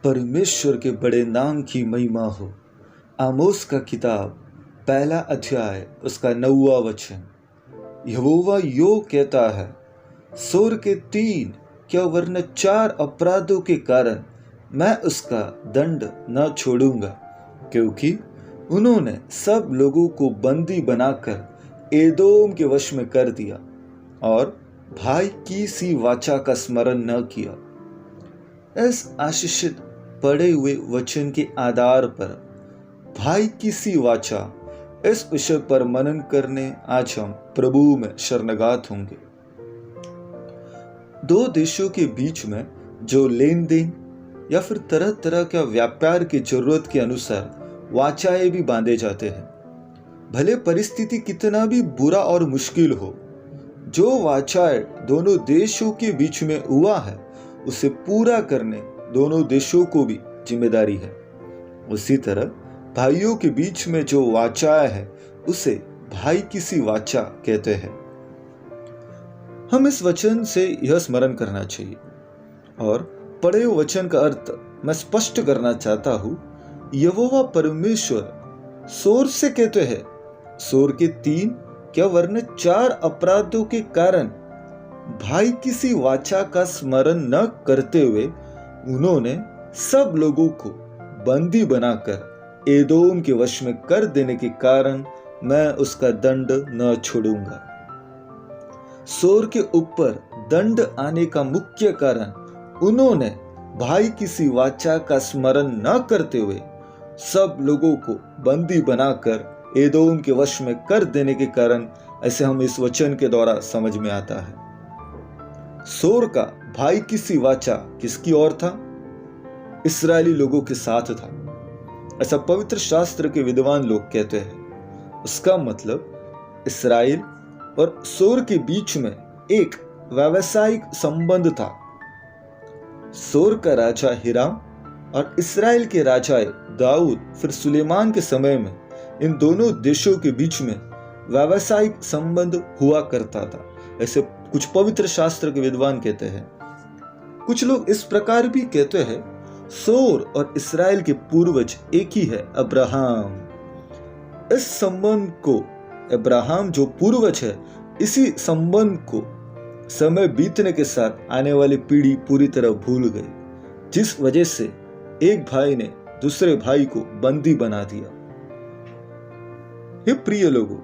परमेश्वर के बड़े नाम की महिमा हो। आमोस का किताब पहला अध्याय उसका 9वां वचन। यहोवा यो कहता है, सोर के 3 क्या वरन 4 अपराधों के कारण मैं उसका दंड न छोड़ूंगा, क्योंकि उन्होंने सब लोगों को बंदी बनाकर एदोम के वश में कर दिया और भाई की सी वाचा का स्मरण न किया। इस आशीषित पढ़े हुए वचन के आधार पर भाई की सी वाचा इस विषय पर मनन करने आज हम प्रभु में शरणगात होंगे। दो देशों के बीच में जो लेन देन या फिर तरह तरह का व्यापार की जरूरत के अनुसार वाचाएं भी बांधे जाते हैं। भले परिस्थिति कितना भी बुरा और मुश्किल हो, जो वाचाएं दोनों देशों के बीच में हुआ है उसे पूरा करने दोनों देशों को भी जिम्मेदारी है। उसी तरह भाइयों के बीच में जो वाचा है उसे भाई की सी वाचा कहते हैं। हम इस वचन से यह स्मरण करना चाहिए और पढ़े हुए वचन का अर्थ मैं स्पष्ट करना चाहता हूं। यहोवा परमेश्वर सोर से कहते हैं, सोर के 3 क्या वरन 4 अपराधों के कारण भाई किसी वाचा का स्मरण न करते हुए उन्होंने सब लोगों को बंदी बनाकर एदोम के वश में कर देने के कारण मैं उसका दंड न छोड़ूंगा। सोर के ऊपर दंड आने का मुख्य कारण उन्होंने भाई किसी वाचा का स्मरण न करते हुए सब लोगों को बंदी बनाकर एदोम के वश में कर देने के कारण, ऐसे हम इस वचन के द्वारा समझ में आता है। सोर का भाई की सी वाचा किसकी ओर था? इस्राएली लोगों के साथ था, ऐसा पवित्र शास्त्र के विद्वान लोग कहते हैं। उसका मतलब इस्राएल और सोर के बीच में एक व्यावसायिक संबंध था। सोर का राजा हिराम और इस्राएल के राजा दाऊद फिर सुलेमान के समय में इन दोनों देशों के बीच में व्यावसायिक संबंध हुआ करता था, ऐसे कुछ पवित्र शास्त्र के विद्वान कहते हैं। कुछ लोग इस प्रकार भी कहते हैं, सोर और इस्राएल के पूर्वज एक ही है, अब्राहम। इस संबंध को अब्राहम जो पूर्वज है, इसी संबंध को समय बीतने के साथ आने वाली पीढ़ी पूरी तरह भूल गई, जिस वजह से एक भाई ने दूसरे भाई को बंदी बना दिया। हे प्रिय लोगों,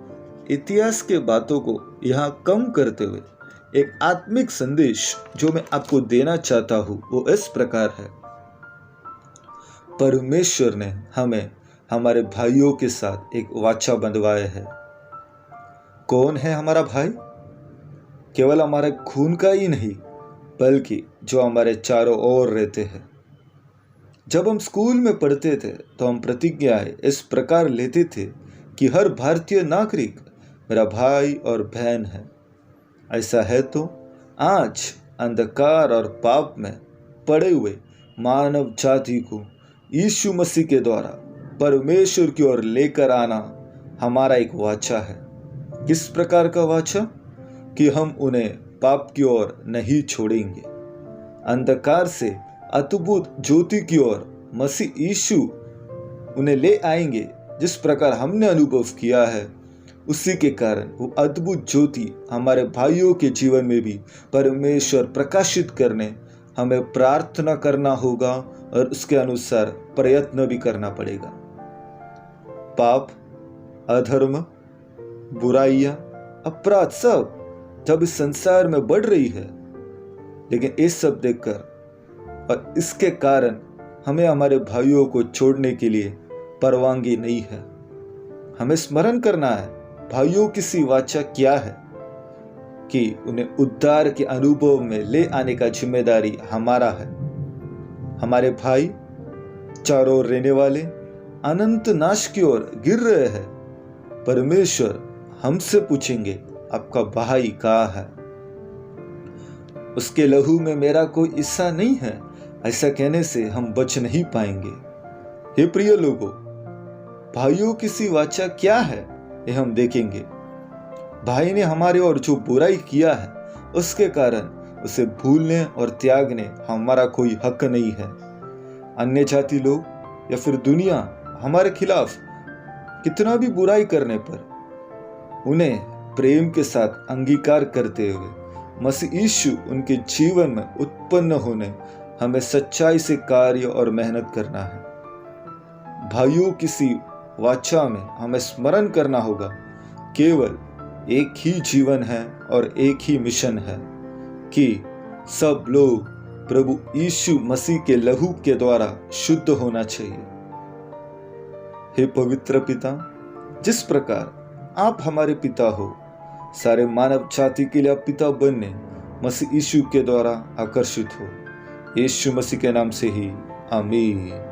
इतिहास के बातों को यहाँ कम करते हुए एक आत्मिक संदेश जो मैं आपको देना चाहता हूं वो इस प्रकार है। परमेश्वर ने हमें हमारे भाइयों के साथ एक वाचा बंधवाया है। कौन है हमारा भाई? केवल हमारे खून का ही नहीं, बल्कि जो हमारे चारों ओर रहते हैं। जब हम स्कूल में पढ़ते थे तो हम प्रतिज्ञाएं इस प्रकार लेते थे कि हर भारतीय नागरिक मेरा भाई और बहन है। ऐसा है तो आज अंधकार और पाप में पड़े हुए मानव जाति को यीशु मसीह के द्वारा परमेश्वर की ओर लेकर आना हमारा एक वाचा है। किस प्रकार का वाचा? कि हम उन्हें पाप की ओर नहीं छोड़ेंगे। अंधकार से अद्भुत ज्योति की ओर मसीह यीशु उन्हें ले आएंगे। जिस प्रकार हमने अनुभव किया है, उसी के कारण वो अद्भुत ज्योति हमारे भाइयों के जीवन में भी परमेश्वर प्रकाशित करने हमें प्रार्थना करना होगा और उसके अनुसार प्रयत्न भी करना पड़ेगा। पाप, अधर्म, बुराइयां, अपराध सब जब इस संसार में बढ़ रही है, लेकिन ये सब देखकर और इसके कारण हमें हमारे भाइयों को छोड़ने के लिए परवानगी नहीं है। हमें स्मरण करना है भाइयों की सी वाचा क्या है, कि उन्हें उद्धार के अनुभव में ले आने का जिम्मेदारी हमारा है। हमारे भाई चारों ओर रहने वाले अनंत नाश की ओर गिर रहे हैं। परमेश्वर हमसे पूछेंगे, आपका भाई कहाँ है? उसके लहू में मेरा कोई हिस्सा नहीं है, ऐसा कहने से हम बच नहीं पाएंगे। हे प्रिय लोगों, भाइयों की सी वाचा क्या है ये हम देखेंगे। भाई ने हमारे और जो बुराई किया है उसके कारण उसे भूलने और त्यागने हमारा कोई हक नहीं है। अन्य जाति लोग या फिर दुनिया हमारे खिलाफ कितना भी बुराई करने पर उन्हें प्रेम के साथ अंगीकार करते हुए मसीह यीशु उनके जीवन में उत्पन्न होने हमें सच्चाई से कार्य और मेहनत करना है। भाइयों, किसी वाचा में हमें स्मरण करना होगा, केवल एक ही जीवन है और एक ही मिशन है कि सब लोग प्रभु यीशु मसीह के लहू के द्वारा शुद्ध होना चाहिए। हे पवित्र पिता, जिस प्रकार आप हमारे पिता हो, सारे मानव जाति के लिए आप पिता बनने मसीह यीशु के द्वारा आकर्षित हो। यीशु मसीह के नाम से ही आमीन।